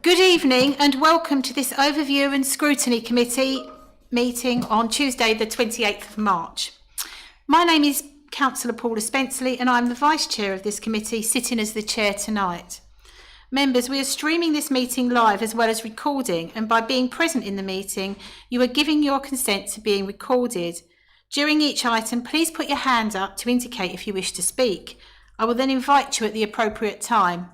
Good evening and welcome to this Overview and Scrutiny Committee meeting on Tuesday the 28th of March. My name is Councillor Paula Spenceley and I'm the Vice Chair of this committee, sitting as the Chair tonight. Members, we are streaming this meeting live as well as recording, and by being present in the meeting, you are giving your consent to being recorded. During each item, please put your hand up to indicate if you wish to speak. I will then invite you at the appropriate time.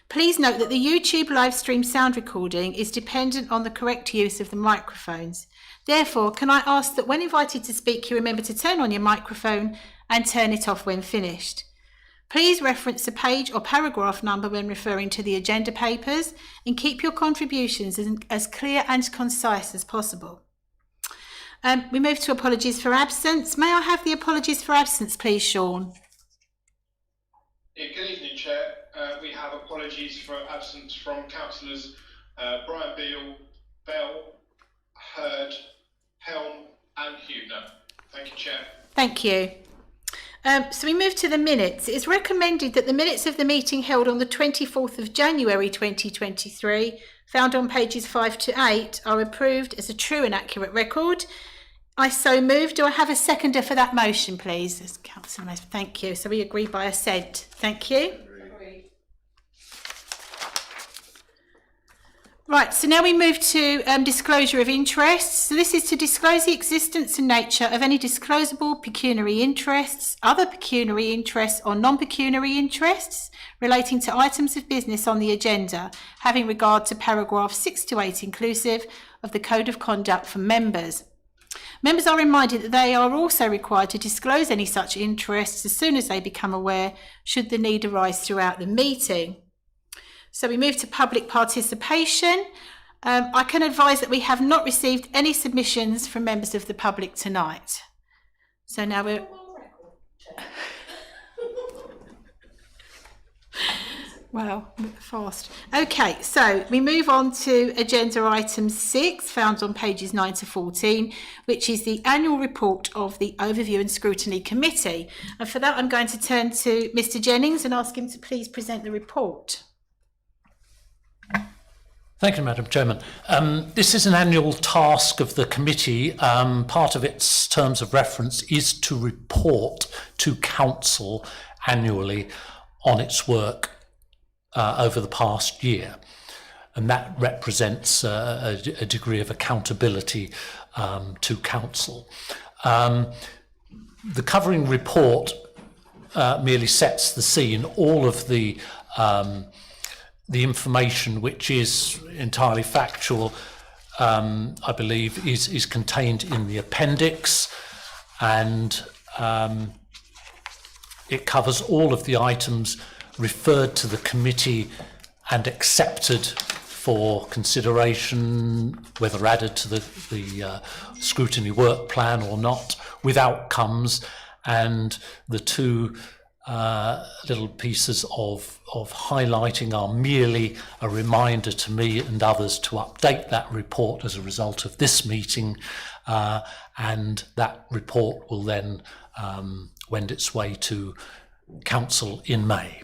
Please note that the YouTube live stream sound recording is dependent on the correct use of the microphones. Therefore, can I ask that when invited to speak, you remember to turn on your microphone and turn it off when finished. Please reference the page or paragraph number when referring to the agenda papers and keep your contributions as clear and concise as possible. We move to apologies for absence. May I have the apologies for absence, please, Sean? Yeah, good evening, Chair. We have apologies for absence from Councillors Brian Beale, Bell, Hurd, Helm and Huebner. Thank you, Chair. Thank you. So we move to the minutes. It is recommended that the minutes of the meeting held on the 24th of January 2023, found on pages 5 to 8, are approved as a true and accurate record. I so move. Do I have a seconder for that motion, please? Councillor Mason, thank you. So we agree by assent. Thank you. Right, so now we move to disclosure of interests. So this is to disclose the existence and nature of any disclosable pecuniary interests, other pecuniary interests or non-pecuniary interests relating to items of business on the agenda, having regard to paragraphs 6 to 8 inclusive of the Code of Conduct for members. Members are reminded that they are also required to disclose any such interests as soon as they become aware, should the need arise throughout the meeting. So we move to public participation. I can advise that we have not received any submissions from members of the public tonight. So now we're... Wow, fast. Okay, so we move on to agenda item 6, found on pages 9 to 14, which is the annual report of the Overview and Scrutiny Committee. And for that, I'm going to turn to Mr. Jennings and ask him to please present the report. Thank you, Madam Chairman. This is an annual task of the committee. Part of its terms of reference is to report to Council annually on its work over the past year. And that represents a degree of accountability to Council. The covering report merely sets the scene. All of the information, which is entirely factual, I believe, is contained in the appendix, and it covers all of the items referred to the committee and accepted for consideration, whether added to the scrutiny work plan or not, with outcomes, and the two little pieces of highlighting are merely a reminder to me and others to update that report as a result of this meeting, and that report will then wend its way to Council in May.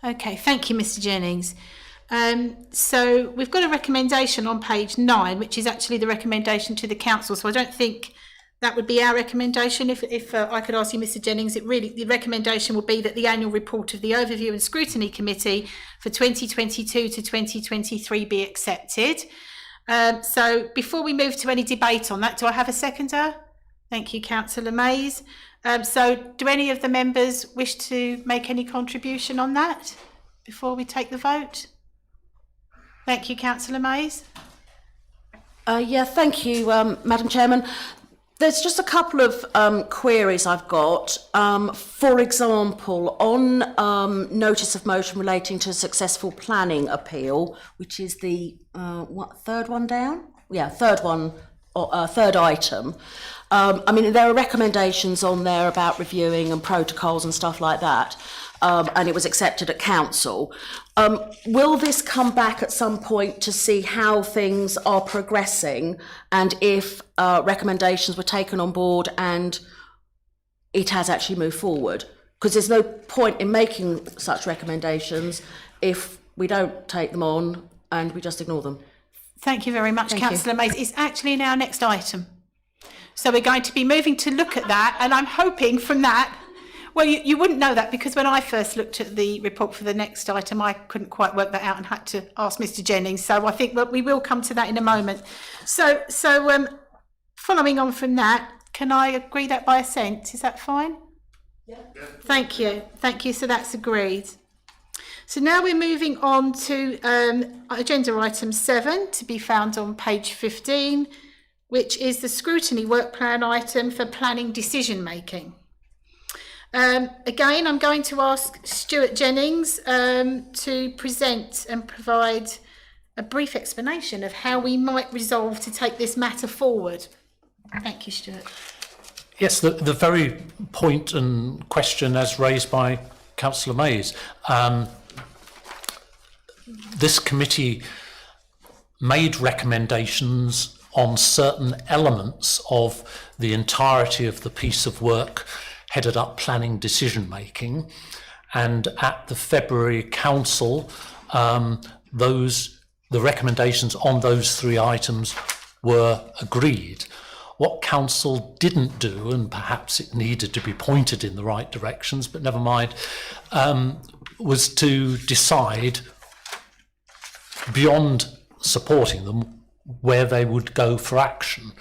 Okay, thank you, Mr. Jennings. So we've got a recommendation on page 9, which is actually the recommendation to the Council. So I don't think that would be our recommendation. If I could ask you, Mr. Jennings, the recommendation would be that the annual report of the Overview and Scrutiny Committee for 2022 to 2023 be accepted. So before we move to any debate on that, do I have a seconder? Thank you, Councillor Mays. So do any of the members wish to make any contribution on that before we take the vote? Thank you, Councillor Mays. Yeah, thank you, Madam Chairman. There's just a couple of queries I've got. For example, on notice of motion relating to a successful planning appeal, which is the third one down? Yeah, third one, third item. I mean, there are recommendations on there about reviewing and protocols and stuff like that, and it was accepted at Council. Will this come back at some point to see how things are progressing and if recommendations were taken on board and it has actually moved forward? Because there's no point in making such recommendations if we don't take them on and we just ignore them. Thank you very much, Thank you. Councillor Mays. It's actually in our next item. So we're going to be moving to look at that, and I'm hoping from that, well, you wouldn't know that because when I first looked at the report for the next item, I couldn't quite work that out and had to ask Mr Jennings. So I think we will come to that in a moment. So following on from that, can I agree that by assent? Is that fine? Yeah. Thank you. Thank you. So that's agreed. So now we're moving on to agenda item 7, to be found on page 15, which is the scrutiny work plan item for planning decision making. Again, I'm going to ask Stuart Jennings to present and provide a brief explanation of how we might resolve to take this matter forward. Thank you, Stuart. Yes, the very point and question as raised by Councillor Mays. This committee made recommendations on certain elements of the entirety of the piece of work headed up planning decision making, and at the February Council, the recommendations on those 3 items were agreed. What Council didn't do, and perhaps it needed to be pointed in the right directions, but never mind, was to decide beyond supporting them where they would go for action.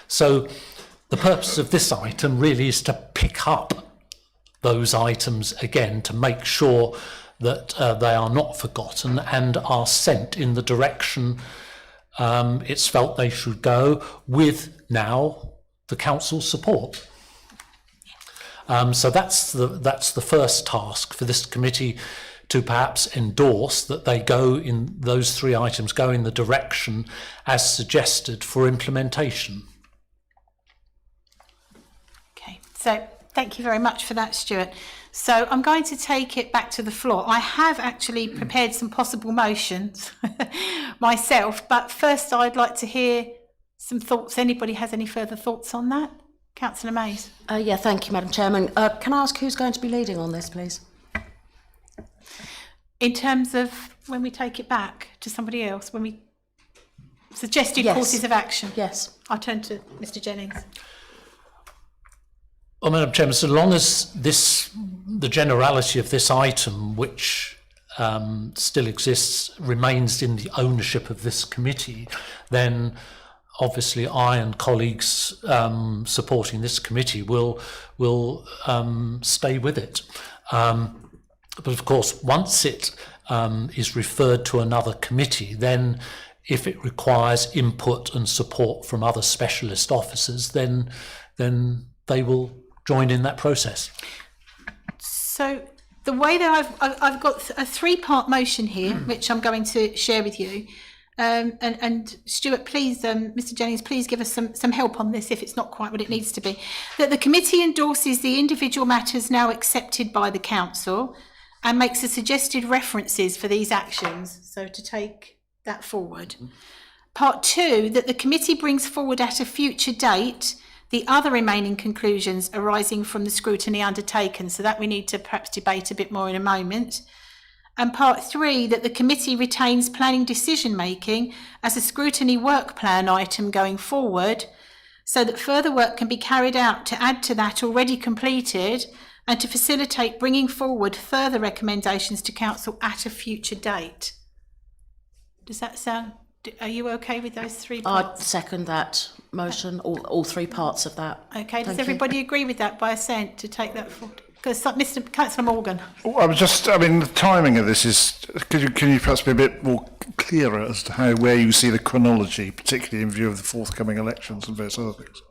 So the purpose of this item really is to pick up those items again to make sure that they are not forgotten and are sent in the direction it's felt they should go, with now the council's support. So that's the first task for this committee, to perhaps endorse that they go in, those 3 items go in the direction as suggested for implementation. Okay, so thank you very much for that, Stuart. So I'm going to take it back to the floor. I have actually prepared some possible motions myself, but first I'd like to hear some thoughts. Anybody has any further thoughts on that? Councillor Mays. Yeah, thank you, Madam Chairman. Can I ask who's going to be leading on this, please? In terms of when we take it back to somebody else, when we suggested Yes. courses of action. Yes. I'll turn to Mr Jennings. Well, Madam Chairman, so long as the generality of this item, which still exists, remains in the ownership of this committee, then obviously I and colleagues supporting this committee will stay with it. But of course, once it is referred to another committee, then if it requires input and support from other specialist officers, then they will join in that process. So the way that I've got a 3-part motion here, which I'm going to share with you. And Stuart, please, Mr Jennings, please give us some help on this if it's not quite what it needs to be. That the committee endorses the individual matters now accepted by the council and makes the suggested references for these actions, so to take that forward. Part 2, that the committee brings forward at a future date the other remaining conclusions arising from the scrutiny undertaken, so that we need to perhaps debate a bit more in a moment. And part 3, that the committee retains planning decision making as a scrutiny work plan item going forward, so that further work can be carried out to add to that already completed and to facilitate bringing forward further recommendations to council at a future date. Does that sound, are you okay with those 3 I'd parts? second that motion, all 3 parts of that. Okay, does Thank you. everybody agree with that by assent to take that forward? Because Mr Councillor Morgan. The timing of this is, can you perhaps be a bit more clearer as to where you see the chronology, particularly in view of the forthcoming elections and various other things?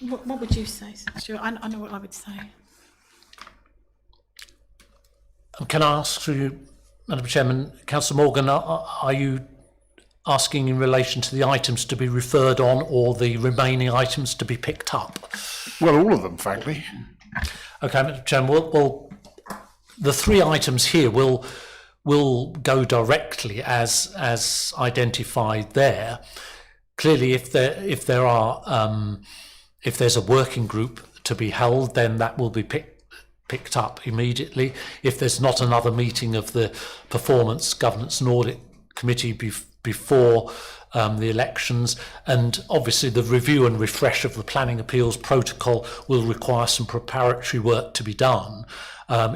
What would you say, Stuart? I know what I would say. Can I ask through you, Madam Chairman, Councillor Morgan, are you asking in relation to the items to be referred on or the remaining items to be picked up? Well, all of them, frankly. Okay, Madam Chairman, well, the 3 items here will go directly as identified there. Clearly, if there's a working group to be held, then that will be picked up immediately. If there's not another meeting of the Performance, Governance and Audit Committee before the elections, and obviously the review and refresh of the planning appeals protocol will require some preparatory work to be done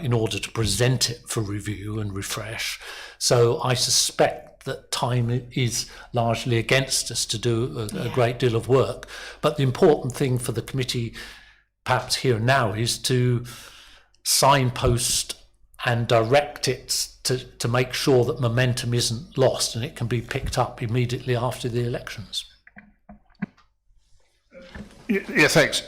in order to present it for review and refresh. So I suspect that time is largely against us to do a great deal of work. But the important thing for the committee, perhaps here and now, is to signpost and direct it to make sure that momentum isn't lost and it can be picked up immediately after the elections. Yeah, thanks.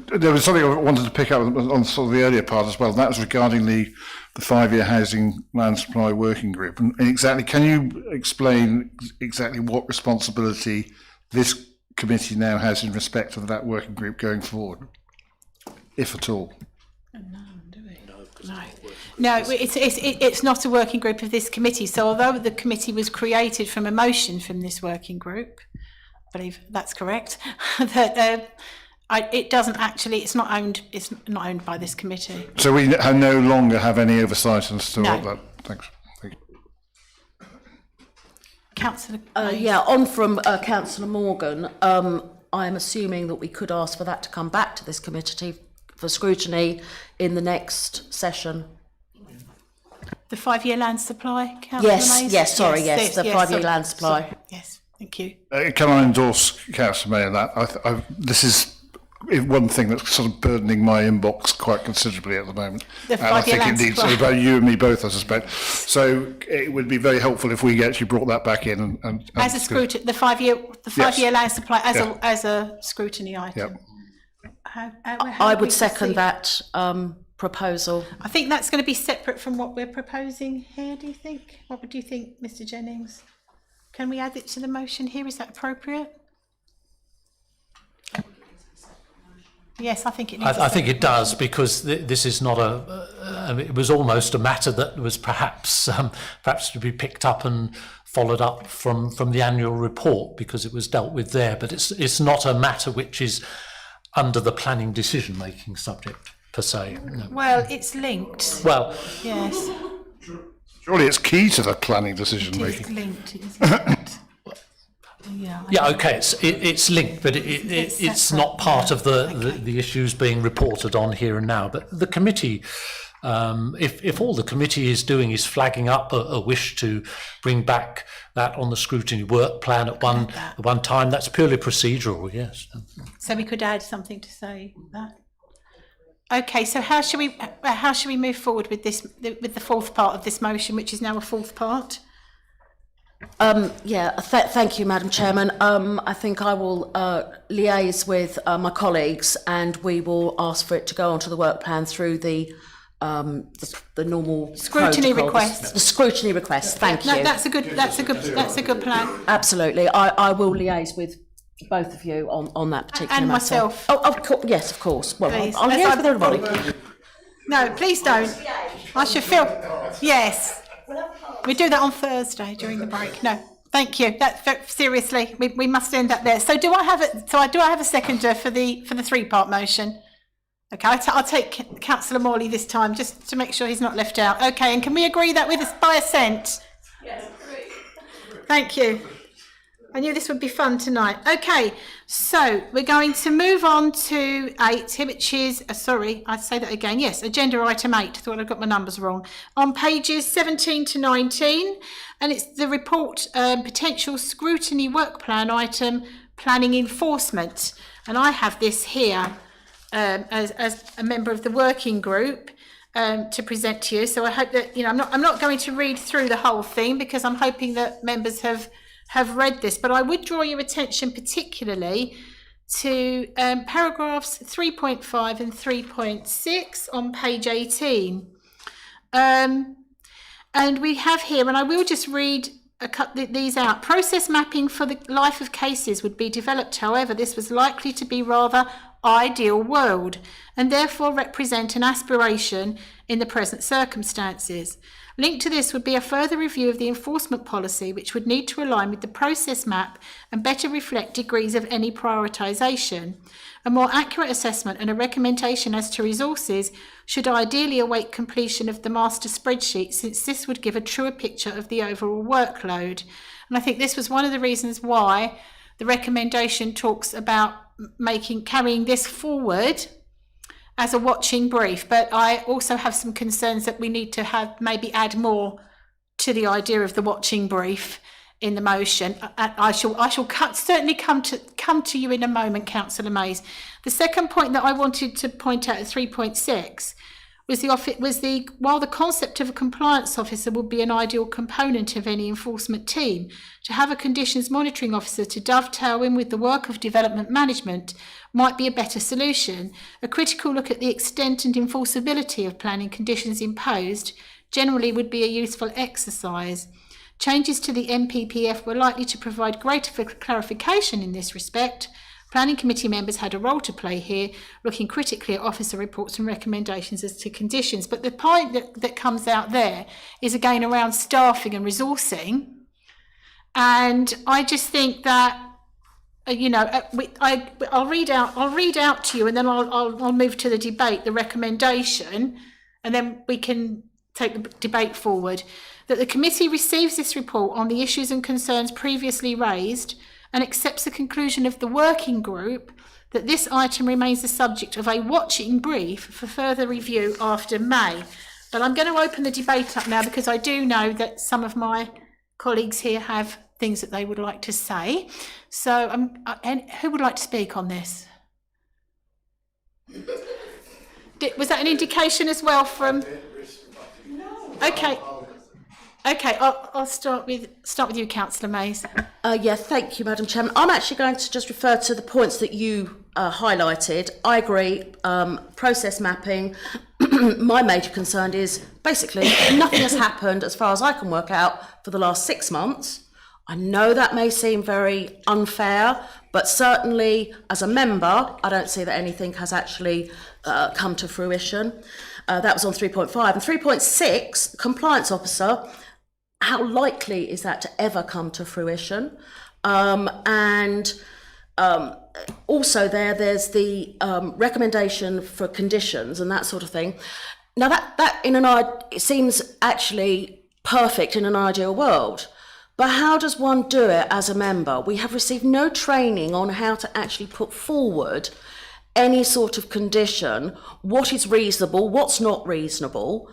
There was something I wanted to pick up on sort of the earlier part as well, and that was regarding the 5-year housing land supply working group. And exactly, can you explain exactly what responsibility this committee now has in respect of that working group going forward, if at all? No, it's not a working group of this committee. So although the committee was created from a motion from this working group, I believe that's correct, that it doesn't actually, it's not owned by this committee. So we no longer have any oversight as to No. what that. Thanks. Thank you. Councillor. On from Councillor Morgan, I'm assuming that we could ask for that to come back to this committee for scrutiny in the next session. The 5-year land supply, Councillor Mays? Yes, the 5-year land supply. Sorry, yes, thank you. Can I endorse Councillor Mayor that? This is one thing that's sort of burdening my inbox quite considerably at the moment. The And I 5-year think land it needs supply. about you and me both, I suspect. So it would be very helpful if we actually brought that back in. And As a scrutiny, the 5-year land supply as a scrutiny item. Yep. How I do we would second proceed? that proposal. I think that's going to be separate from what we're proposing here, do you think? What do you think, Mr Jennings? Can we add it to the motion here? Is that appropriate? Yes, I think it needs I think it does, because this is not it was almost a matter that was perhaps to be picked up and followed up from the annual report, because it was dealt with there. But it's not a matter which is under the planning decision-making subject per se. No. Well, it's linked. Well, Yes, surely it's key to the planning decision it making. is linked, isn't it? yeah, okay, it's linked, but it's not part of the issues being reported on here and now. But the committee, if all the committee is doing is flagging up a wish to bring back that on the scrutiny work plan at one time, that's purely procedural. Yes. So we could add something to say that. Okay, so how should we move forward with this, with the fourth part of this motion, which is now a fourth part? Thank you, Madam Chairman. I think I will liaise with my colleagues, and we will ask for it to go onto the work plan through the normal Scrutiny protocols. request. The scrutiny request. Thank you. No, that's a good plan. Absolutely. I will liaise with both of you on that particular And matter. myself. Oh, of course. Yes, of course. Well, Please. I'll liaise with everybody. No, please don't. I should feel. Yes. We do that on Thursday during the break. No, thank you. That seriously, we must end up there. So do I have a seconder for the 3-part motion? Okay, I'll take Councillor Morley this time, just to make sure he's not left out. Okay, and can we agree that with us by assent? Yes, agree. Thank you. I knew this would be fun tonight. Okay, so we're going to move on to 8, which is, sorry, I'd say that again. Yes, agenda item 8. Thought I got my numbers wrong. On pages 17 to 19, and it's the report potential scrutiny work plan item, planning enforcement. And I have this here as a member of the working group to present to you. So I hope that, I'm not going to read through the whole thing, because I'm hoping that members have read this, but I would draw your attention particularly to paragraphs 3.5 and 3.6 on page 18. And we have here, and I will just read these out. Process mapping for the life of cases would be developed. However, this was likely to be rather ideal world, and therefore represent an aspiration in the present circumstances. Linked to this would be a further review of the enforcement policy, which would need to align with the process map and better reflect degrees of any prioritisation. A more accurate assessment and a recommendation as to resources should ideally await completion of the master spreadsheet, since this would give a truer picture of the overall workload. And I think this was one of the reasons why the recommendation talks about carrying this forward as a watching brief, but I also have some concerns that we need to maybe add more to the idea of the watching brief in the motion. I shall certainly come to you in a moment, Councillor Mays. The second point that I wanted to point out at 3.6 was while the concept of a compliance officer would be an ideal component of any enforcement team, to have a conditions monitoring officer to dovetail in with the work of development management might be a better solution. A critical look at the extent and enforceability of planning conditions imposed generally would be a useful exercise. Changes to the MPPF were likely to provide greater clarification in this respect. Planning committee members had a role to play here, looking critically at officer reports and recommendations as to conditions. But the point that comes out there is again around staffing and resourcing. And I just think that, I'll read out to you, and then I'll move to the debate, the recommendation, and then we can take the debate forward. That the committee receives this report on the issues and concerns previously raised and accepts the conclusion of the working group that this item remains the subject of a watching brief for further review after May. But I'm going to open the debate up now, because I do know that some of my colleagues here have things that they would like to say. So and who would like to speak on this? Was that an indication as well from... Okay, I'll start with you, Councillor Mays. Thank you, Madam Chairman. I'm actually going to just refer to the points that you highlighted. I agree, process mapping. My major concern is basically nothing has happened, as far as I can work out, for the last 6 months. I know that may seem very unfair, but certainly as a member, I don't see that anything has actually come to fruition. That was on 3.5. And 3.6, compliance officer, how likely is that to ever come to fruition? Also there's the recommendation for conditions and that sort of thing. Now that it seems actually perfect in an ideal world, but how does one do it as a member? We have received no training on how to actually put forward any sort of condition, what is reasonable, what's not reasonable,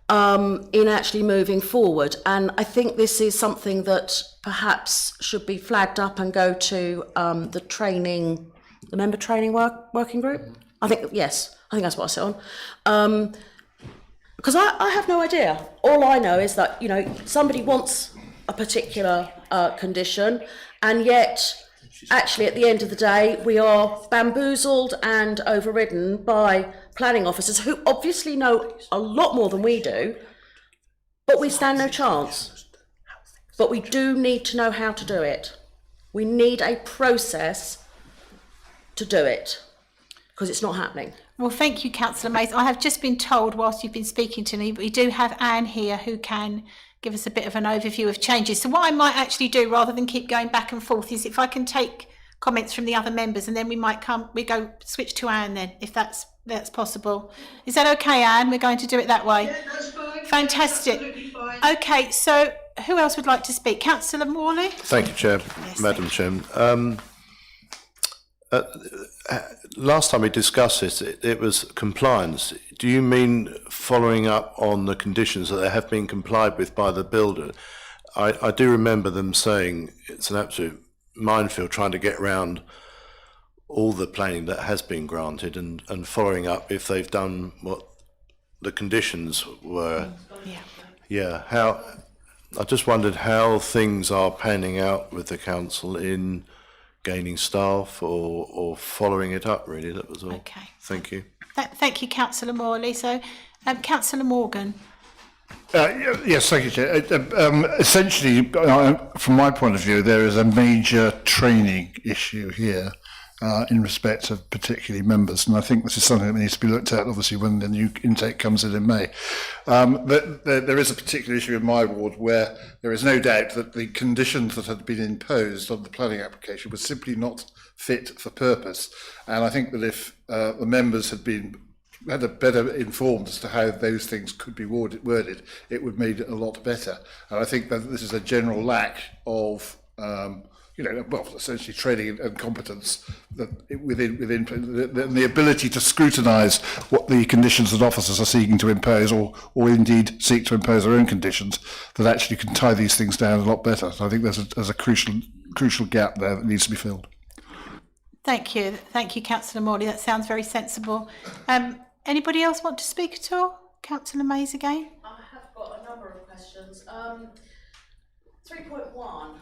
in actually moving forward. And I think this is something that perhaps should be flagged up and go to the member training working group. I think that's what I said on. Because I have no idea. All I know is that, somebody wants a particular condition, and yet actually at the end of the day we are bamboozled and overridden by planning officers who obviously know a lot more than we do, but we stand no chance. But we do need to know how to do it. We need a process to do it, because it's not happening. Well, thank you, Councillor Mays. I have just been told whilst you've been speaking to me, we do have Anne here who can give us a bit of an overview of changes. So what I might actually do, rather than keep going back and forth, is if I can take comments from the other members, and then we switch to Anne then, if that's possible. Is that okay, Anne? We're going to do it that way. Yeah, that's fine. Fantastic. Absolutely fine. Okay, so who else would like to speak? Councillor Morley? Thank you, Chair. Yes, Madam Chairman. Last time we discussed this, it was compliance. Do you mean following up on the conditions that have been complied with by the builder? I do remember them saying it's an absolute minefield trying to get around all the planning that has been granted and following up if they've done what the conditions were. Yeah. I just wondered how things are panning out with the council in gaining staff or following it up, really. That was all. Okay. Thank you. Thank you, Councillor Morley. So, Councillor Morgan. Yes, thank you, Chair. Essentially, from my point of view, there is a major training issue here. in respect of particularly members. And I think this is something that needs to be looked at, obviously, when the new intake comes in May. But there is a particular issue in my ward where there is no doubt that the conditions that had been imposed on the planning application were simply not fit for purpose. And I think that if the members had a better informed as to how those things could be worded, it would make it a lot better. And I think that this is a general lack of essentially training and competence that within the ability to scrutinise what the conditions that officers are seeking to impose, or indeed seek to impose their own conditions, that actually can tie these things down a lot better. So I think there's a crucial gap there that needs to be filled. Thank you, Councillor Morley. That sounds very sensible. Anybody else want to speak at all? Councillor Mays again. I have got a number of questions. 3.1.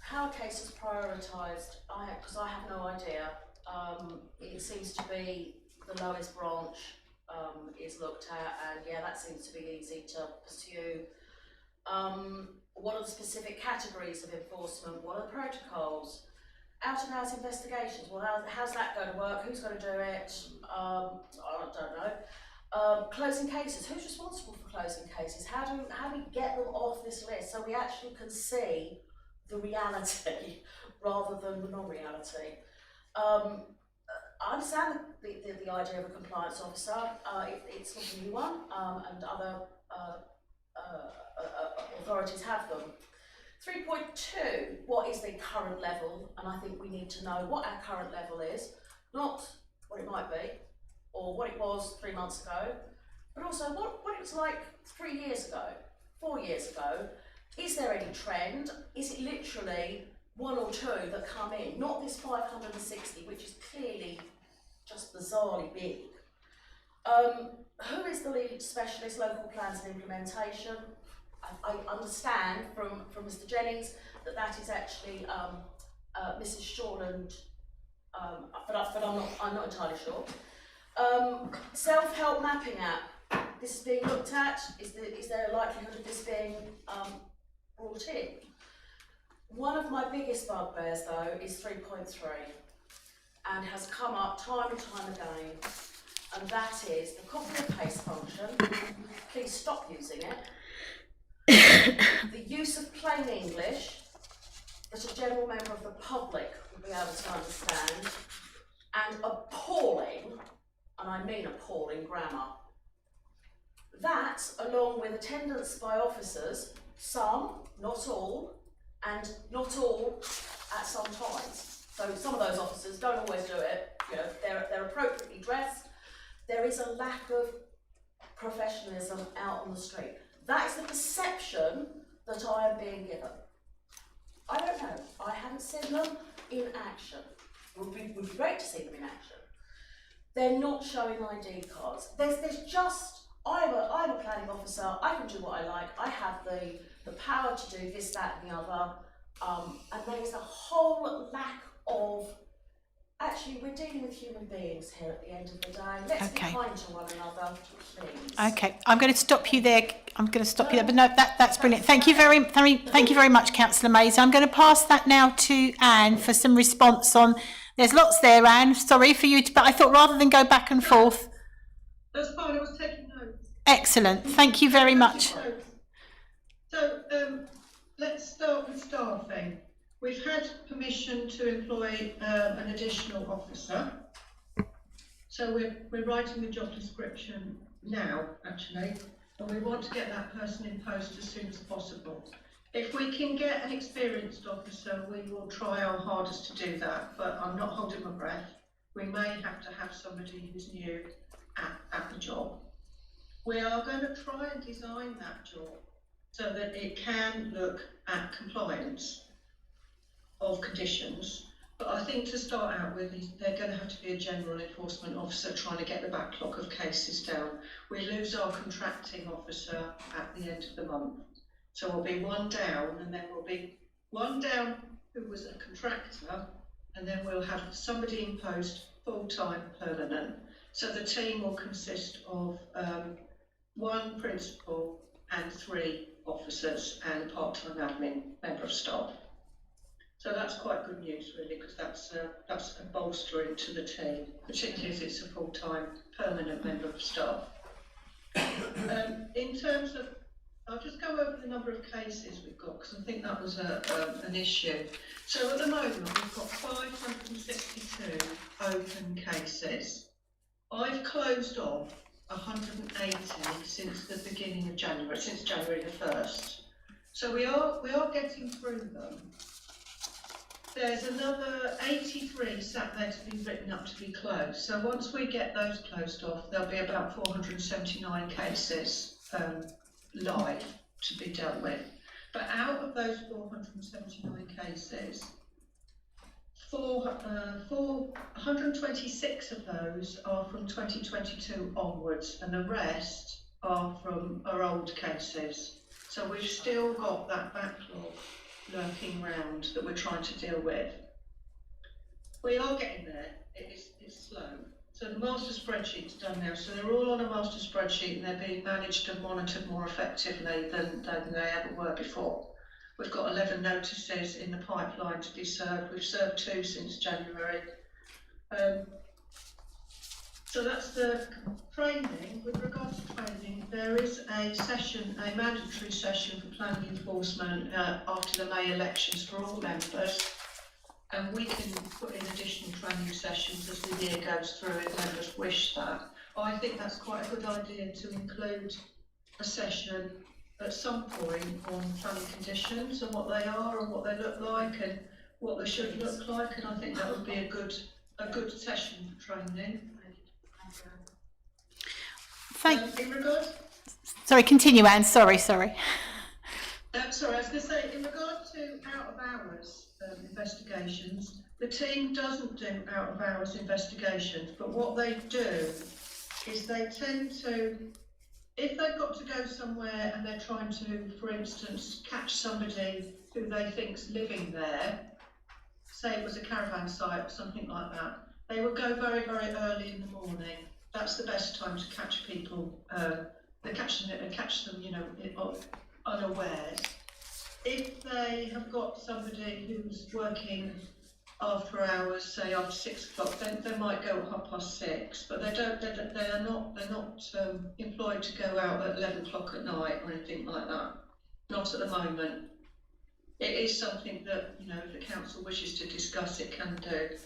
How are cases prioritised? Because I have no idea. It seems to be the lowest branch is looked at, and yeah, that seems to be easy to pursue. What are the specific categories of enforcement? What are the protocols? Out-of-house investigations. Well, how's that going to work? Who's going to do it? I don't know. Closing cases. Who's responsible for closing cases? How do we get them off this list so we actually can see the reality rather than the non-reality? I understand the idea of a compliance officer. It's not a new one, and other authorities have them. 3.2, what is the current level? And I think we need to know what our current level is, not what it might be, or what it was 3 months ago, but also what it was like 3 years ago, 4 years ago. Is there any trend? Is it literally one or two that come in? Not this 560, which is clearly just bizarrely big. Who is the lead specialist, local plans and implementation? I understand from Mr. Jennings that is actually Mrs. Shortland, but I'm not entirely sure. Self-help mapping app. This is being looked at. Is there a likelihood of this being brought in? One of my biggest bugbears, though, is 3.3, and has come up time and time again, and that is the copy and paste function. Please stop using it. The use of plain English that a general member of the public will be able to understand, and appalling, and I mean appalling, grammar. That, along with attendance by officers, some, not all, and not all at some times. So some of those officers don't always do it. You know, they're appropriately dressed. There is a lack of professionalism out on the street. That is the perception that I am being given. I don't know. I haven't seen them in action. Would be great to see them in action. They're not showing ID cards. There's just, I'm a planning officer. I can do what I like. I have the power to do this, that, and the other. And there is a whole lack of. Actually, we're dealing with human beings here at the end of the day. Let's be kind to one another, please. Okay, I'm going to stop you there. But no, that's brilliant. Thank you very much, Councillor Mays. I'm going to pass that now to Anne for some response on. There's lots there, Anne. Sorry for you, but I thought rather than go back and forth. That's fine. I was taking notes. Excellent. Thank you very much. So let's start with staffing. We've had permission to employ an additional officer. So we're writing the job description now, actually, and we want to get that person in post as soon as possible. If we can get an experienced officer, we will try our hardest to do that, but I'm not holding my breath. We may have to have somebody who's new at the job. We are going to try and design that job so that it can look at compliance of conditions, but I think to start out with, they're going to have to be a general enforcement officer trying to get the backlog of cases down. We lose our contracting officer at the end of the month, so we'll be one down, and then we'll be one down who was a contractor, and then we'll have somebody in post full-time permanent. So the team will consist of one principal and 3 officers and a part-time admin member of staff. So that's quite good news, really, because that's a bolstering to the team, particularly as it's a full-time permanent member of staff. In terms of, I'll just go over the number of cases we've got, because I think that was an issue. So at the moment, we've got 562 open cases. I've closed off 180 since the beginning of January, since January the 1st. So we are getting through them. There's another 83 sat there to be written up to be closed. So once we get those closed off, there'll be about 479 cases live to be dealt with. But out of those 479 cases, 126 of those are from 2022 onwards, and the rest are from our old cases. So we've still got that backlog lurking around that we're trying to deal with. We are getting there. It's slow. So the master spreadsheet's done now. So they're all on a master spreadsheet and they're being managed and monitored more effectively than they ever were before. We've got 11 notices in the pipeline to be served. We've served 2 since January. So that's the training. With regards to training, there is a session, a mandatory session for planning enforcement after the May elections for all members. And we can put in additional training sessions as the year goes through if members wish that. I think that's quite a good idea to include a session at some point on planning conditions and what they are and what they look like and what they should look like, and I think that would be a good session for training. In regards, Sorry, continue, Anne. Sorry. sorry, I was going to say, in regard to out of hours investigations, the team doesn't do out of hours investigations, but what they do is they tend to, if they've got to go somewhere and they're trying to, for instance, catch somebody who they think's living there, say it was a caravan site or something like that, they would go very, very early in the morning. That's the best time to catch people. They catch them, you know, unawares. If they have got somebody who's working after hours, say after 6 o'clock, then they might go at 6:30. But they're not employed to go out at 11 o'clock at night or anything like that. Not at the moment. It is something that, you know, if the council wishes to discuss, it can do.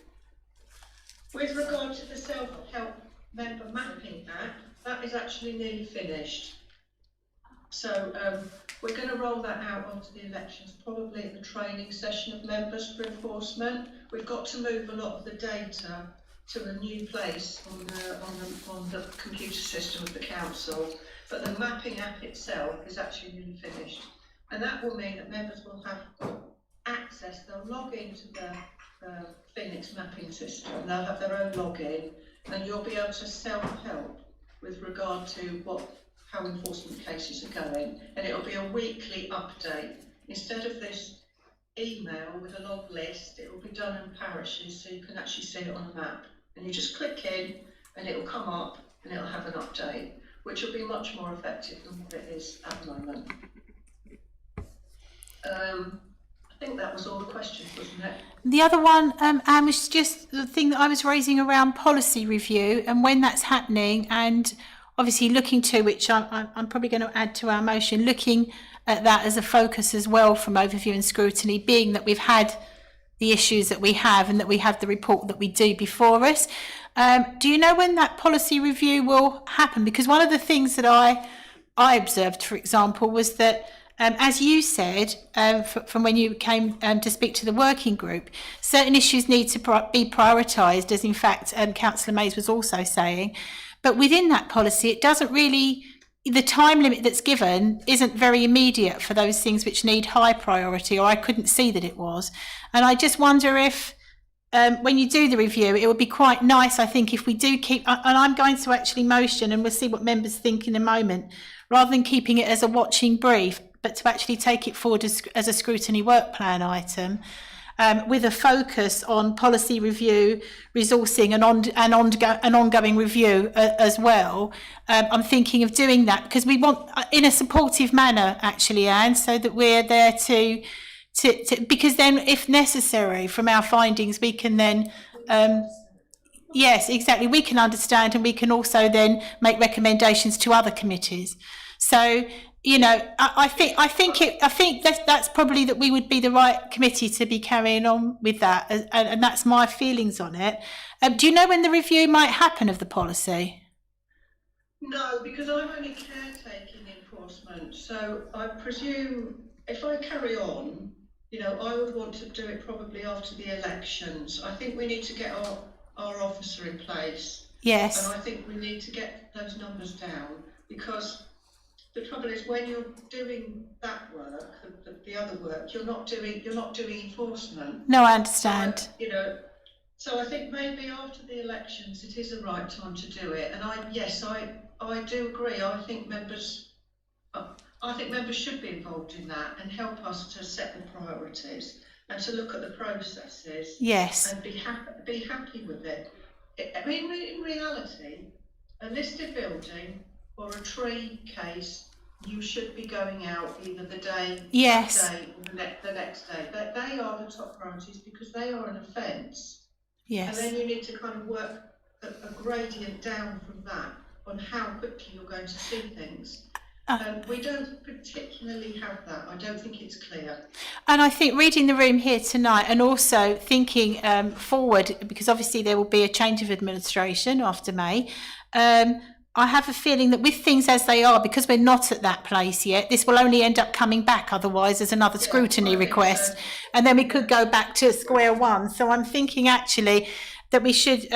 With regard to the self-help member mapping app, that is actually nearly finished. So we're going to roll that out after the elections, probably at the training session of members for enforcement. We've got to move a lot of the data to a new place on the computer system of the council, but the mapping app itself is actually nearly finished. And that will mean that members will have access, they'll log into the Phoenix mapping system, they'll have their own login, and you'll be able to self-help with regard to how enforcement cases are going, and it'll be a weekly update. Instead of this email with a long list, it will be done in parishes, so you can actually see it on a map. And you just click in, and it will come up, and it'll have an update, which will be much more effective than what it is at the moment. I think that was all the questions, wasn't it? The other one, Anne, was just the thing that I was raising around policy review and when that's happening, and obviously looking to, which I'm probably going to add to our motion, looking at that as a focus as well from overview and scrutiny, being that we've had the issues that we have and that we have the report that we do before us. Do you know when that policy review will happen? Because one of the things that I observed, for example, was that as you said, from when you came to speak to the working group, certain issues need to be prioritised, as in fact Councillor Mays was also saying. But within that policy, it doesn't really, the time limit that's given isn't very immediate for those things which need high priority, or I couldn't see that it was. And I just wonder if, when you do the review, it would be quite nice, I think, if we do keep, and I'm going to actually motion, and we'll see what members think in a moment, rather than keeping it as a watching brief, but to actually take it forward as a scrutiny work plan item, with a focus on policy review, resourcing and ongoing review as well. I'm thinking of doing that because we want, in a supportive manner, actually, Anne, so that we're there to because then, if necessary, from our findings, we can then, yes, exactly, we can understand, and we can also then make recommendations to other committees. So, you know, I think that's probably that we would be the right committee to be carrying on with that, and that's my feelings on it. Do you know when the review might happen of the policy? No, because I'm only caretaking enforcement, so I presume if I carry on, you know, I would want to do it probably after the elections. I think we need to get our officer in place. Yes. And I think we need to get those numbers down, because the trouble is, when you're doing that work, the other work, you're not doing enforcement. No, I understand. You know, so I think maybe after the elections it is the right time to do it. And I do agree. I think members should be involved in that and help us to set the priorities and to look at the processes. Yes. And be happy with it. I mean, in reality, a listed building or a tree case, you should be going out either the day, yes, or the next day. They are the top priorities because they are an offence. Yes. And then you need to kind of work a gradient down from that on how quickly you're going to see things. We don't particularly have that. I don't think it's clear. And I think reading the room here tonight, and also thinking forward, because obviously there will be a change of administration after May, I have a feeling that with things as they are, because we're not at that place yet, this will only end up coming back otherwise as another scrutiny request. So. And then we could go back to square one. So I'm thinking actually that we should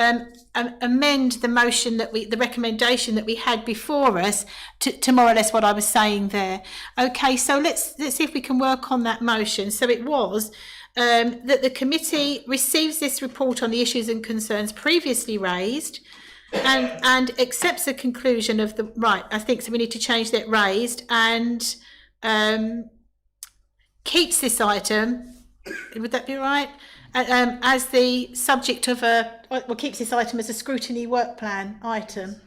amend the motion the recommendation that we had before us to more or less what I was saying there. Okay, so let's see if we can work on that motion. So it was that the committee receives this report on the issues and concerns previously raised and accepts the conclusion of the right. I think so. We need to change that raised and keeps this item. Would that be right? As the subject of keeps this item as a scrutiny work plan item.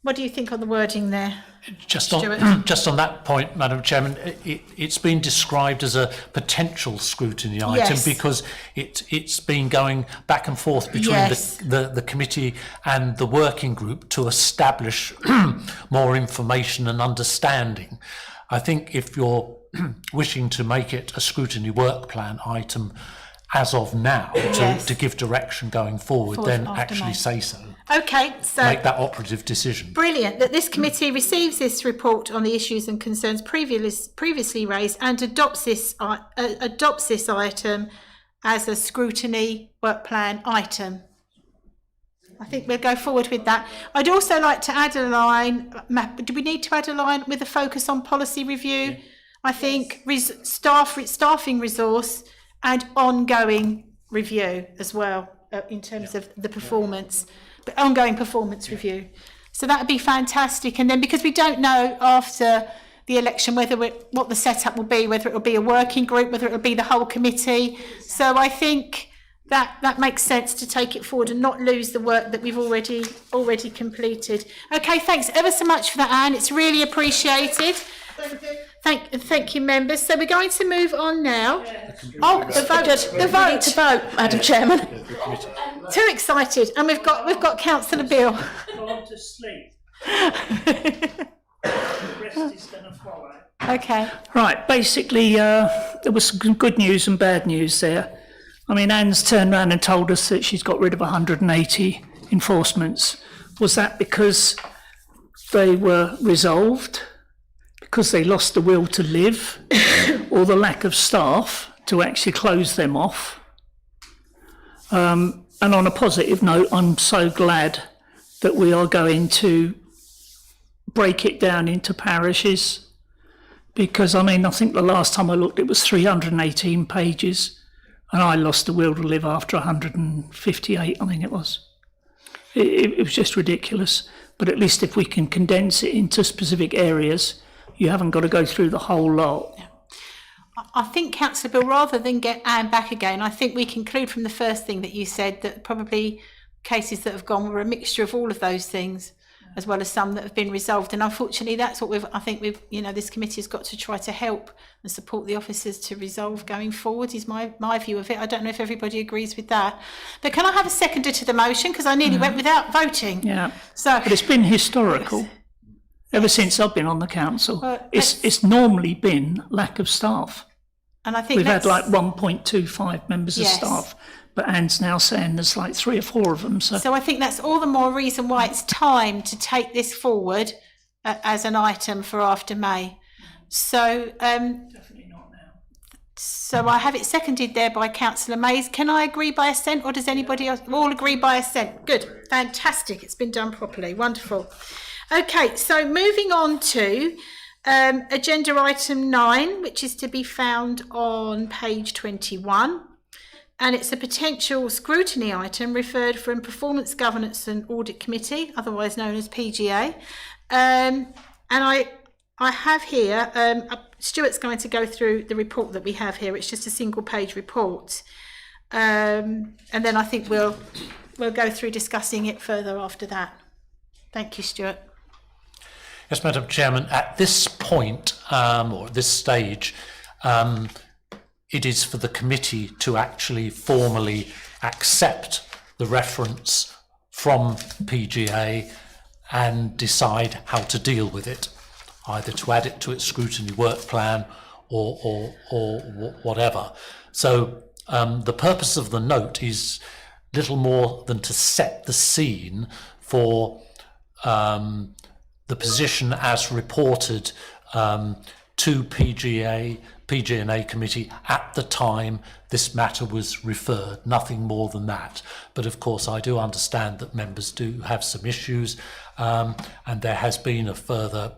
What do you think on the wording there? Just on that point, Madam Chairman, it's been described as a potential scrutiny item, yes, because it's been going back and forth between, yes, the committee and the working group to establish more information and understanding. I think if you're wishing to make it a scrutiny work plan item as of now, yes, to give direction going forward, then actually May. Say so. Okay, so make that operative decision. Brilliant. That this committee receives this report on the issues and concerns previously raised and adopts this item as a scrutiny work plan item. I think we'll go forward with that. I'd also like to add a line. Do we need to add a line with a focus on policy review? Yeah. I think staffing resource and ongoing review as well in terms, yeah, of the performance, but ongoing performance, yeah, review. So that would be fantastic. And then because we don't know after the election what the setup will be, whether it will be a working group, whether it will be the whole committee. So I think that makes sense to take it forward and not lose the work that we've already completed. Okay, thanks ever so much for that, Anne. It's really appreciated. Thank you. Thank you, members. So we're going to move on now. Oh, the vote, Madam Chairman. Too excited, and we've got Councillor Beale. Gone to sleep. The rest is going to follow. Okay. Right. Basically, there was some good news and bad news there. I mean, Anne's turned around and told us that she's got rid of 180 enforcements. Was that because they were resolved? Because they lost the will to live, or the lack of staff to actually close them off? And on a positive note, I'm so glad that we are going to break it down into parishes, because I mean, I think the last time I looked it was 318 pages and I lost the will to live after 158, I think it was. It was just ridiculous. But at least if we can condense it into specific areas, you haven't got to go through the whole lot. I think, Councillor Bill, rather than get Anne back again, I think we conclude from the first thing that you said that probably cases that have gone were a mixture of all of those things. as well as some that have been resolved. And unfortunately, that's what this committee has got to try to help and support the officers to resolve going forward, is my view of it. I don't know if everybody agrees with that. But can I have a seconder to the motion? Because I nearly went without voting. Yeah. So, But it's been historical ever since I've been on the council. Well, It's normally been lack of staff. and I think We've had that's- like 1.25 members Yes. of staff, but Anne's now saying there's like 3 or 4 of them. So I think that's all the more reason why it's time to take this forward as an item for after May. So, Definitely not now. so I have it seconded there by Councillor Mays. Can I agree by assent, or does anybody else all agree by assent? Good, fantastic. It's been done properly. Wonderful. Okay, so moving on to agenda item 9, which is to be found on page 21. And it's a potential scrutiny item referred from Performance Governance and Audit Committee, otherwise known as PGA. And I have here, Stuart's going to go through the report that we have here. It's just a single page report. And then I think we'll go through discussing it further after that. Thank you, Stuart. Yes, Madam Chairman, at this point, or at this stage, it is for the committee to actually formally accept the reference from PGA and decide how to deal with it, either to add it to its scrutiny work plan or whatever. So the purpose of the note is little more than to set the scene for the position as reported to PG&A committee at the time this matter was referred, nothing more than that. But of course I do understand that members do have some issues, and there has been a further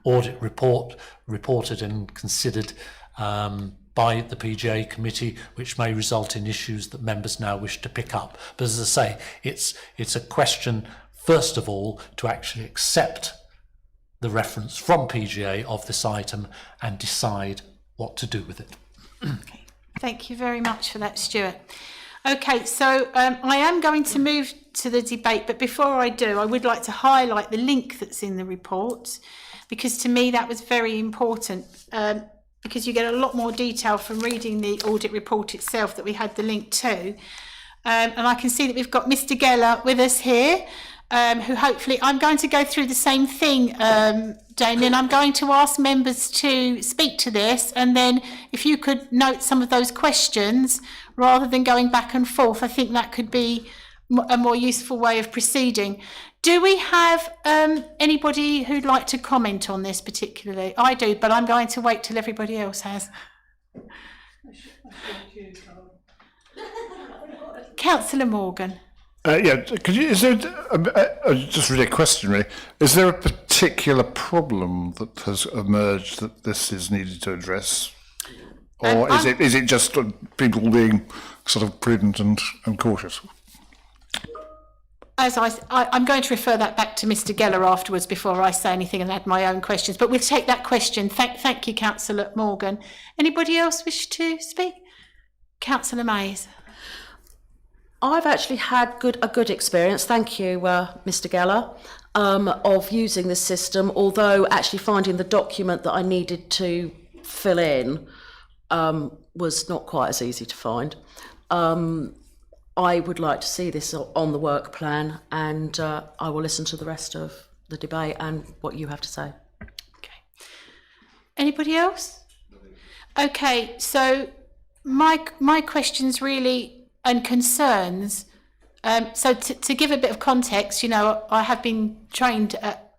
audit report reported and considered by the PGA committee, which may result in issues that members now wish to pick up. But as I say, it's a question, first of all, to actually accept the reference from PGA of this item and decide what to do with it. Okay. Thank you very much for that, Stuart. Okay, so I am going to move to the debate, but before I do, I would like to highlight the link that's in the report, because to me that was very important, because you get a lot more detail from reading the audit report itself that we had the link to. And I can see that we've got Mr. Geller with us here, who hopefully, I'm going to go through the same thing, Damien. I'm going to ask members to speak to this, and then if you could note some of those questions rather than going back and forth, I think that could be a more useful way of proceeding. Do we have anybody who'd like to comment on this particularly? I do, but I'm going to wait till everybody else has. Councillor Morgan. Is there, just really a question really, is there a particular problem that has emerged that this is needed to address? Or is it just people being sort of prudent and cautious? As I'm going to refer that back to Mr. Geller afterwards before I say anything and add my own questions, but we'll take that question. Thank you, Councillor Morgan. Anybody else wish to speak? Councillor Mays. I've actually had a good experience, thank you, Mr. Geller, of using this system, although actually finding the document that I needed to fill in was not quite as easy to find. I would like to see this on the work plan, and I will listen to the rest of the debate and what you have to say. Okay. Anybody else? Okay, so my questions really and concerns. So to give a bit of context, you know, I have been trained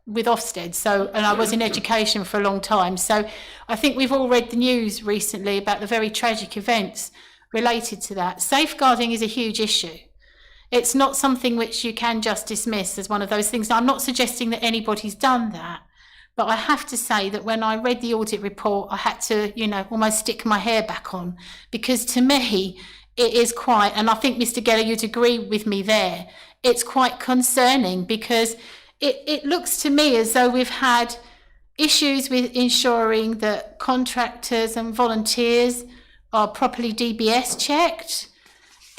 with Ofsted, and I was in education for a long time. So I think we've all read the news recently about the very tragic events related to that. Safeguarding is a huge issue. It's not something which you can just dismiss as one of those things. Now, I'm not suggesting that anybody's done that, but I have to say that when I read the audit report, I had to, you know, almost stick my hair back on, because to me, it is quite, and I think Mr. Geller, you'd agree with me there, it's quite concerning, because it looks to me as though we've had issues with ensuring that contractors and volunteers are properly DBS checked.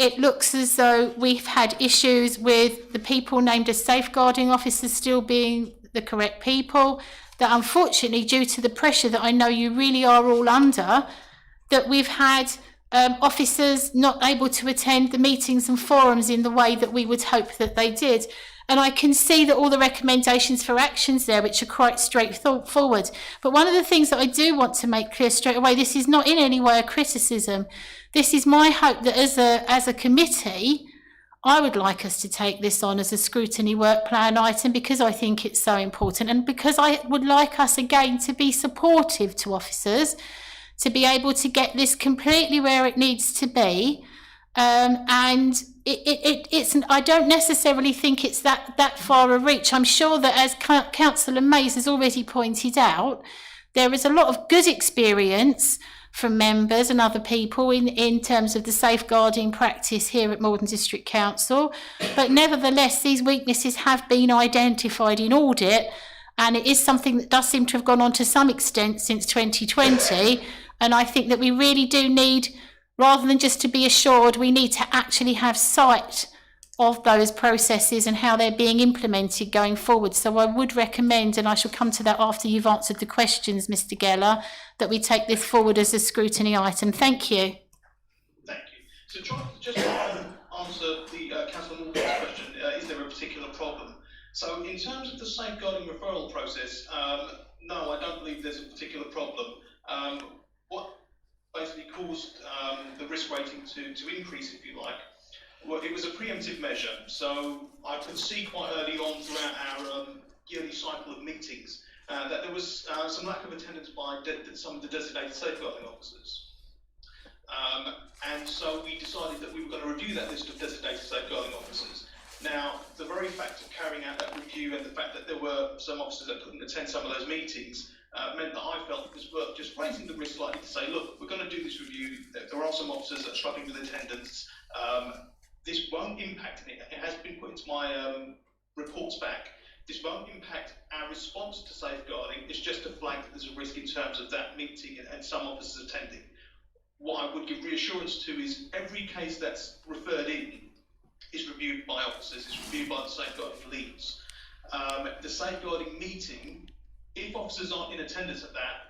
it looks as though we've had issues with the people named as safeguarding officers still being the correct people, that unfortunately, due to the pressure that I know you really are all under, that we've had officers not able to attend the meetings and forums in the way that we would hope that they did. And I can see that all the recommendations for actions there, which are quite straightforward. But one of the things that I do want to make clear straight away, this is not in any way a criticism. This is my hope that as a committee, I would like us to take this on as a scrutiny work plan item because I think it's so important and because I would like us again to be supportive to officers, to be able to get this completely where it needs to be. And I don't necessarily think it's that far a reach. I'm sure that, as Councillor Mays has already pointed out, there is a lot of good experience from members and other people in terms of the safeguarding practice here at Morden District Council. But nevertheless, these weaknesses have been identified in audit, and it is something that does seem to have gone on to some extent since 2020. And I think that we really do need, rather than just to be assured, we need to actually have sight of those processes and how they're being implemented going forward. So I would recommend, and I shall come to that after you've answered the questions, Mr. Geller, that we take this forward as a scrutiny item. Thank you. Thank you. So just to answer the Councillor Morgan's question, is there a particular problem? So in terms of the safeguarding referral process, no, I don't believe there's a particular problem. What basically caused the risk rating to increase, if you like, well, it was a preemptive measure. So I could see quite early on throughout our yearly cycle of meetings that there was some lack of attendance by some of the designated safeguarding officers. And so we decided that we were going to review that list of designated safeguarding officers. Now, the very fact of carrying out that review and the fact that there were some officers that couldn't attend some of those meetings meant that I felt it was worth just raising the risk slightly to say, look, we're going to do this review. There are some officers that are struggling with attendance. This won't impact, and it has been put into my reports back, this won't impact our response to safeguarding. It's just a flag that there's a risk in terms of that meeting and some officers attending. What I would give reassurance to is every case that's referred in is reviewed by officers, it's reviewed by the safeguarding leads. The safeguarding meeting, if officers aren't in attendance at that,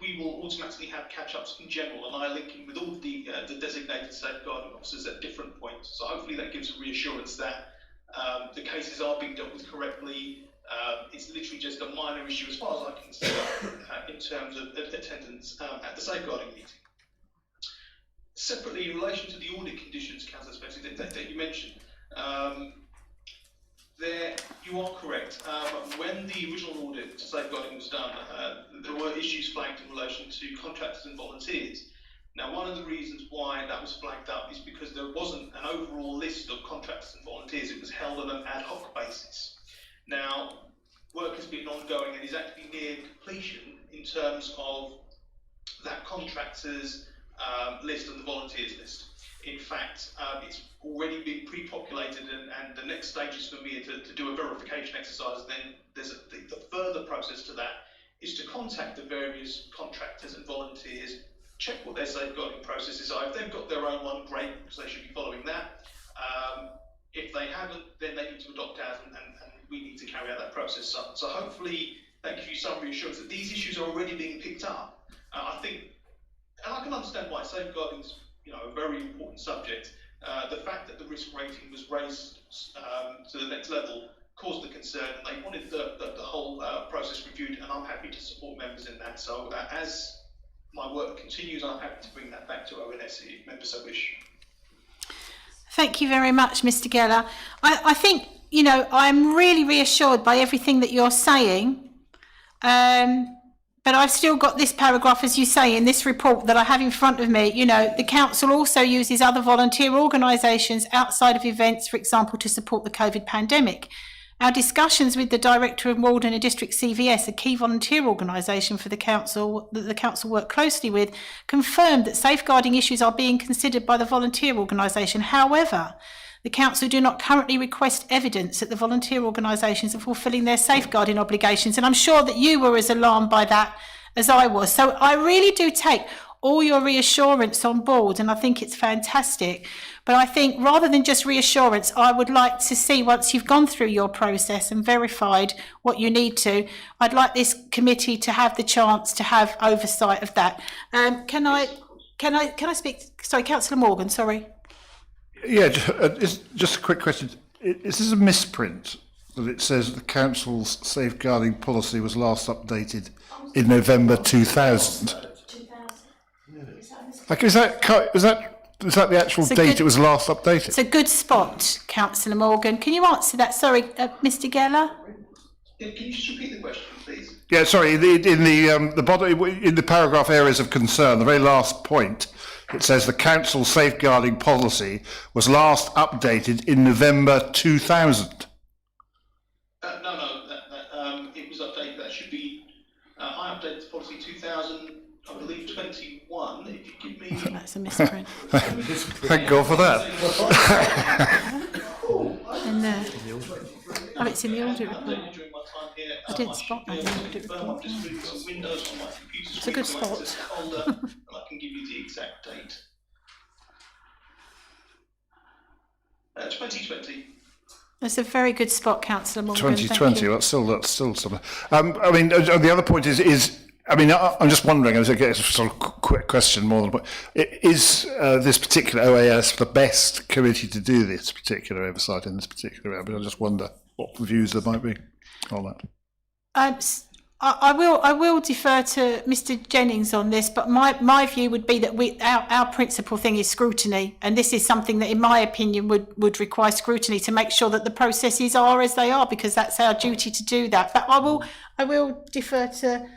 we will automatically have catch-ups in general, and I link in with all the designated safeguarding officers at different points. So hopefully that gives a reassurance that the cases are being dealt with correctly. It's literally just a minor issue as far as I can see in terms of attendance at the safeguarding meeting. Separately, in relation to the audit conditions, Councillor Spencer, that you mentioned, there you are correct. When the original audit to safeguarding was done, there were issues flagged in relation to contractors and volunteers. Now, one of the reasons why that was flagged up is because there wasn't an overall list of contractors and volunteers. It was held on an ad hoc basis. Now, work has been ongoing and is actually near completion in terms of that contractors list and the volunteers list. In fact, it's already been pre-populated, and the next stage is for me to do a verification exercise. Then there's the further process to that is to contact the various contractors and volunteers, check what their safeguarding processes are. If they've got their own one, great, because they should be following that. If they haven't, then they need to adopt ours, and we need to carry out that process. So hopefully that gives you some reassurance that these issues are already being picked up. I think, and I can understand why safeguarding is, a very important subject. The fact that the risk rating was raised to the next level caused the concern, and they wanted the whole process reviewed, and I'm happy to support members in that. So as my work continues, I'm happy to bring that back to ONS if members so wish. Thank you very much, Mr. Geller. I think, I'm really reassured by everything that you're saying. But I've still got this paragraph, as you say, in this report that I have in front of me. The council also uses other volunteer organisations outside of events, for example, to support the COVID pandemic. Our discussions with the Director of Morden and District CVS, a key volunteer organisation for the council that the council work closely with, confirmed that safeguarding issues are being considered by the volunteer organisation. However, the council do not currently request evidence that the volunteer organisations are fulfilling their safeguarding obligations. And I'm sure that you were as alarmed by that as I was. So I really do take all your reassurance on board, and I think it's fantastic. But I think rather than just reassurance, I would like to see, once you've gone through your process and verified what you need to, I'd like this committee to have the chance to have oversight of that. Can I speak? Sorry, Councillor Morgan, sorry. Yeah, just a quick question. Is this a misprint that it says the council's safeguarding policy was last updated in November 2000? Like, is that the actual date it was last updated? It's a good spot, Councillor Morgan. Can you answer that? Sorry, Mr. Geller. Yeah, can you just repeat the question, please? Yeah, sorry. In the body, in the paragraph areas of concern, the very last point, it says the council safeguarding policy was last updated in November 2000. No, it was updated. That should be. I updated the policy 2000. I believe 21. If you give me. That's a misprint. Thank God for that. And oh, it's in the audit report. During my time here, I didn't spot that in the audit report. I'm just moving some windows on my computer. It's a good screen to spot. access the folder, and I can give you the exact date. 2020. That's a very good spot, Councillor Morgan. 2020. That's still something. I mean, the other point is. I mean, I'm just wondering. I guess a sort of quick question more than a point. Is this particular OAS the best committee to do this particular oversight in this particular area? But I just wonder what views there might be on that. I will defer to Mr. Jennings on this, but my view would be that our principal thing is scrutiny, and this is something that, in my opinion, would require scrutiny to make sure that the processes are as they are, because that's our duty to do that. But I will defer to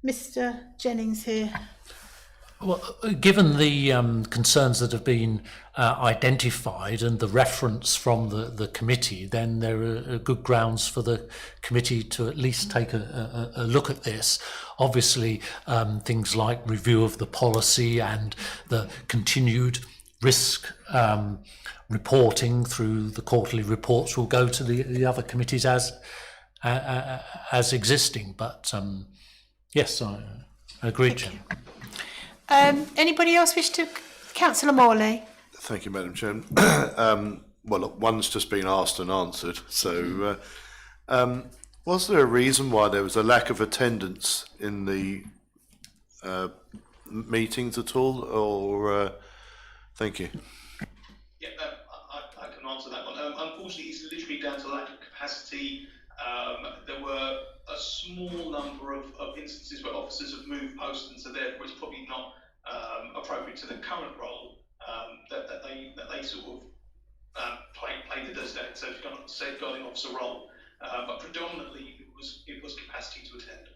Mr. Jennings here. Well, given the concerns that have been identified and the reference from the committee, then there are good grounds for the committee to at least take a look at this. Obviously, things like review of the policy and the continued risk reporting through the quarterly reports will go to the other committees as existing. But yes, I agree, Chair. Anybody else wish to? Councillor Morley. Thank you, Madam Chairman. Well, look, one's just been asked and answered. So, was there a reason why there was a lack of attendance in the meetings at all? Or thank you. Yeah, I can answer that one. Unfortunately, it's literally down to lack of capacity. There were a small number of instances where officers have moved posts, and so therefore it's probably not appropriate to the current role that they sort of play the designated safeguarding officer role. But predominantly it was capacity to attend.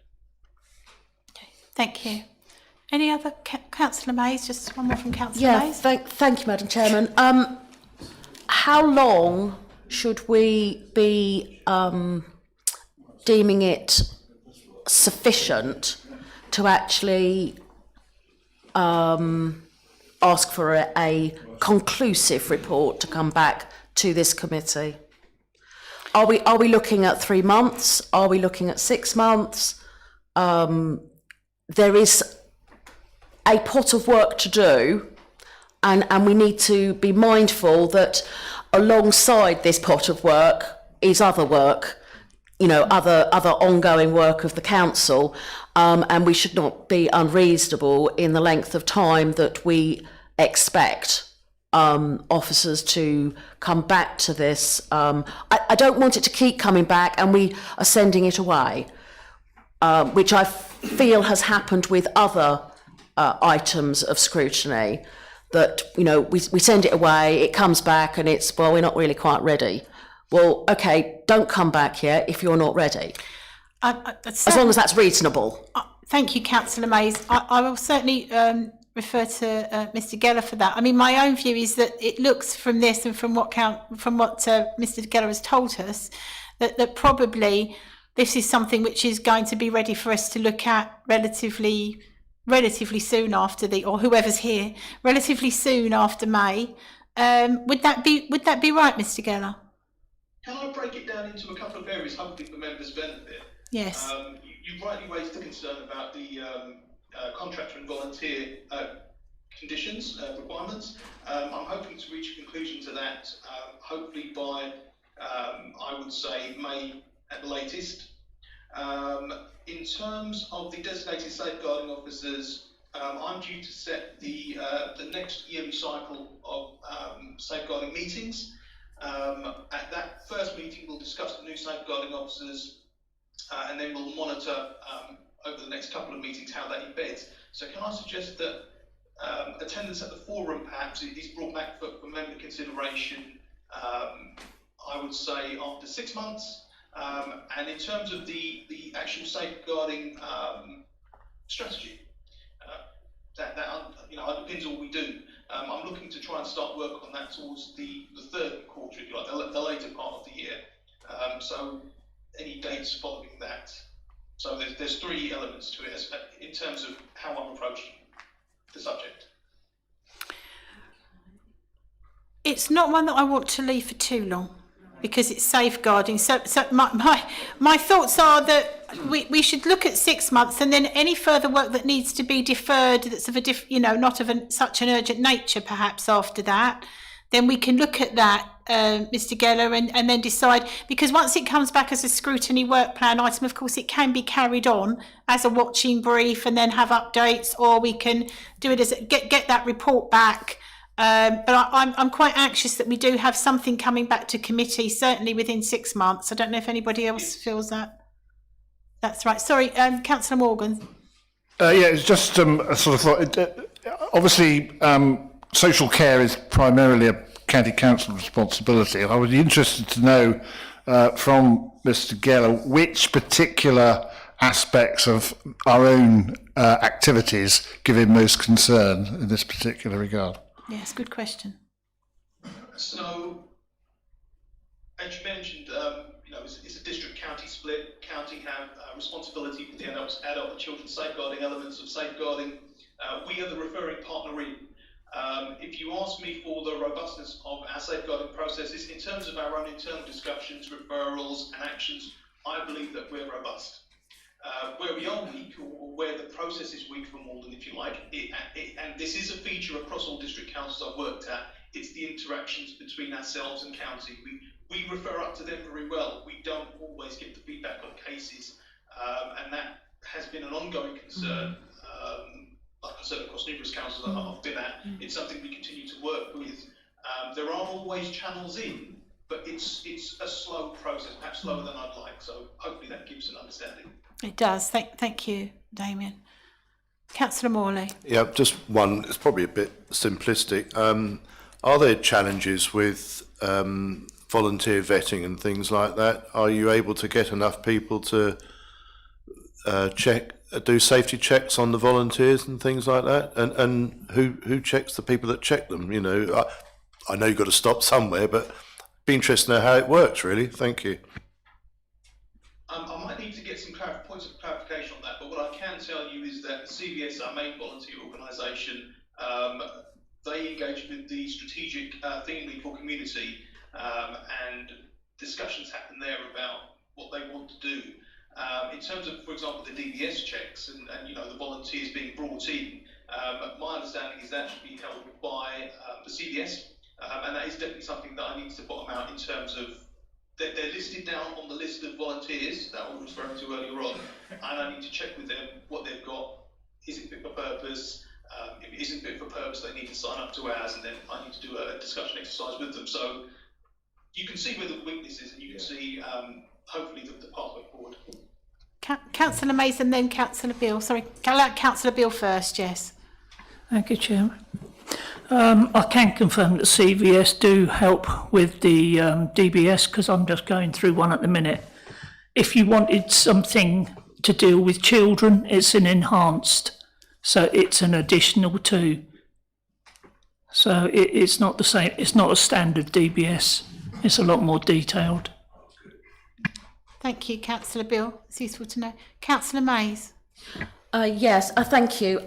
Okay, thank you. Any other? Councillor Mays, just one more from Councillor Mays. Thank you, Madam Chairman. How long should we be deeming it sufficient to actually ask for a conclusive report to come back to this committee? Are we looking at 3 months? Are we looking at 6 months? There is a pot of work to do, and we need to be mindful that alongside this pot of work is other work, other ongoing work of the council, and we should not be unreasonable in the length of time that we expect officers to come back to this. I don't want it to keep coming back and we are sending it away, which I feel has happened with other items of scrutiny, that we send it away, it comes back and it's, well, we're not really quite ready. Well, okay, don't come back yet if you're not ready. As long as that's reasonable. Thank you, Councillor Mays. I will certainly refer to Mr. Geller for that. I mean, my own view is that it looks from this and from what Mr. Geller has told us, that probably this is something which is going to be ready for us to look at relatively soon after or whoever's here, relatively soon after May. Would that be right, Mr. Geller? Can I break it down into a couple of areas, hopefully for members' benefit? Yes. You rightly raised the concern about the contractor and volunteer conditions, requirements. I'm hoping to reach a conclusion to that, hopefully by, I would say, May at the latest. In terms of the designated safeguarding officers, I'm due to set the next yearly cycle of safeguarding meetings. At that first meeting, we'll discuss the new safeguarding officers, and then we'll monitor over the next couple of meetings how that embeds. So can I suggest that attendance at the forum perhaps is brought back for member consideration, I would say after 6 months, and in terms of the actual safeguarding strategy, that underpins all we do. I'm looking to try and start work on that towards the third quarter, if you like, the later part of the year. So any dates following that. So there's 3 elements to it in terms of how I'm approaching the subject. It's not one that I want to leave for too long because it's safeguarding. So my thoughts are that we should look at 6 months, and then any further work that needs to be deferred, that's of a not of such an urgent nature, perhaps after that, then we can look at that, Mr. Geller, and then decide, because once it comes back as a scrutiny work plan item, of course, it can be carried on as a watching brief and then have updates, or we can do it as get that report back. But I'm quite anxious that we do have something coming back to committee, certainly within 6 months. I don't know if anybody else feels that. That's right. Sorry, Councillor Morgan. Yeah, it's just a sort of thought. Obviously, social care is primarily a county council responsibility. I would be interested to know from Mr. Geller which particular aspects of our own activities give him most concern in this particular regard. Yes, good question. So, as you mentioned, it's a district-county split. County have responsibility for the adult and children's safeguarding elements of safeguarding. We are the referring partner in. If you ask me for the robustness of our safeguarding processes, in terms of our own internal discussions, referrals and actions, I believe that we're robust. Where we are weak, or where the process is weak for Malden, if you like, and this is a feature across all district councils I've worked at, it's the interactions between ourselves and county. We refer up to them very well. We don't always get the feedback on cases, and that has been an ongoing concern. Like I said, across numerous councils that I've been at, it's something we continue to work with. There aren't always channels in, but it's a slow process, perhaps slower than I'd like. So hopefully that gives an understanding. It does. Thank you, Damien. Councillor Morley. Yeah, just one. It's probably a bit simplistic. Are there challenges with volunteer vetting and things like that? Are you able to get enough people to do safety checks on the volunteers and things like that? And who checks the people that check them? You know, I know you've got to stop somewhere, but it'd be interesting to know how it works. Really, thank you. I might need to get some points of clarification on that, but what I can tell you is that CVS, our main volunteer organisation, they engage with the strategic theme lead for community, and discussions happen there about what they want to do. In terms of, for example, the DBS checks and the volunteers being brought in, my understanding is that should be held by the CVS, and that is definitely something that I need to bottom out in terms of they're listed down on the list of volunteers that I was referring to earlier on, and I need to check with them what they've got. Is it fit for purpose? If it isn't fit for purpose, they need to sign up to ours, and then I need to do a discussion exercise with them. So you can see where the weakness is, and you can see hopefully the pathway forward. Councillor Mason, then Councillor Beale. Sorry, Councillor Beale first, yes. Thank you, Chairman. I can confirm that CVS do help with the DBS, because I'm just going through one at the minute. If you wanted something to deal with children, it's an enhanced, so it's an additional two. So it's not the same, it's not a standard DBS, it's a lot more detailed. Thank you, Councillor Beale. It's useful to know. Councillor Mays. Yes, thank you.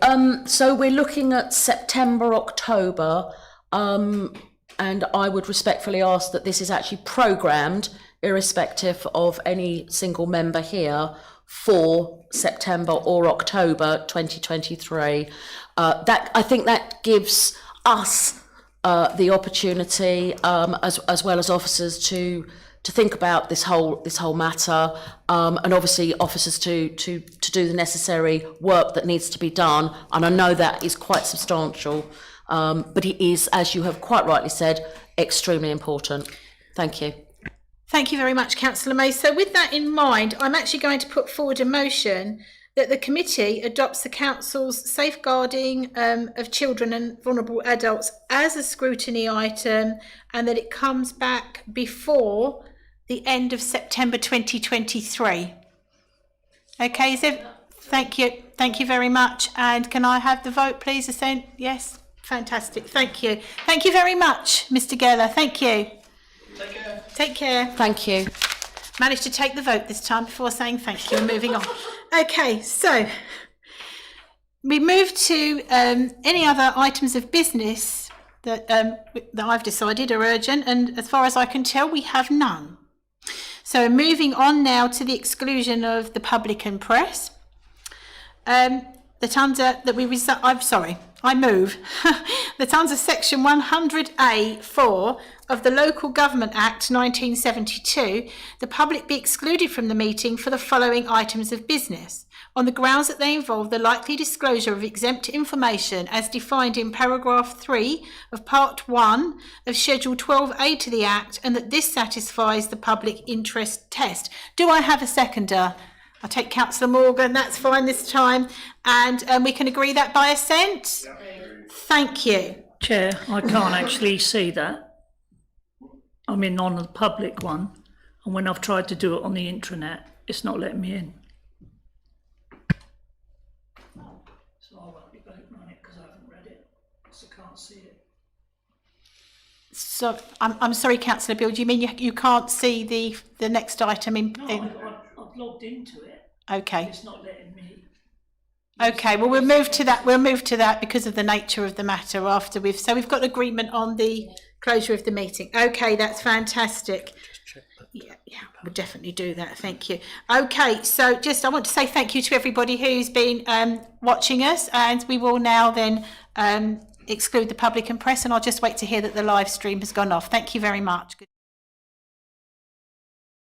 So we're looking at September, October, and I would respectfully ask that this is actually programmed, irrespective of any single member here, for September or October 2023. I think that gives us the opportunity, as well as officers, to think about this whole matter, and obviously officers to do the necessary work that needs to be done. And I know that is quite substantial, but it is, as you have quite rightly said, extremely important. Thank you. Thank you very much, Councillor May. So with that in mind, I'm actually going to put forward a motion that the committee adopts the council's safeguarding of children and vulnerable adults as a scrutiny item, and that it comes back before the end of September 2023. Okay, so thank you very much. And can I have the vote, please? Yes, fantastic. Thank you very much, Mr. Geller. Thank you. Take care. Thank you. Managed to take the vote this time before saying thank you and moving on. Okay, so we move to any other items of business that I've decided are urgent, and as far as I can tell, we have none. So moving on now to the exclusion of the public and press. I move that under Section 100A(4) of the Local Government Act 1972, the public be excluded from the meeting for the following items of business, on the grounds that they involve the likely disclosure of exempt information as defined in paragraph 3 of Part 1 of Schedule 12A to the Act, and that this satisfies the public interest test. Do I have a seconder? I'll take Councillor Morgan, that's fine this time. And we can agree that by assent? Yeah. Thank you. Chair, I can't actually see that. I'm in on the public one, and when I've tried to do it on the intranet, it's not letting me in. So I won't be voting on it because I haven't read it, so I can't see it. So I'm sorry, Councillor Bill, do you mean you can't see the next item in? No, I've logged into it. Okay. It's not letting me. Okay, well, we'll move to that because of the nature of the matter after we've got agreement on the closure of the meeting. Okay, that's fantastic. Yeah, we'll definitely do that. Thank you. Okay, so I want to say thank you to everybody who's been watching us, and we will now then exclude the public and press, and I'll just wait to hear that the live stream has gone off. Thank you very much.